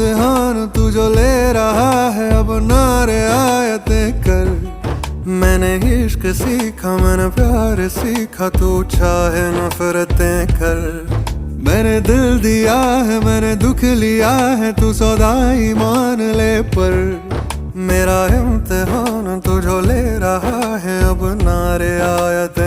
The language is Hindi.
इम्तिहान तू जो ले रहा है, अब नारे आयतें कर। मैंने इश्क सीखा, मैंने प्यार सीखा, तू चाहे नफरतें कर। मैंने दिल दिया है, मैंने दुख लिया है, तू सौदाई मान ले। पर मेरा इम्तिहान तू जो ले रहा है, अब नारे आयत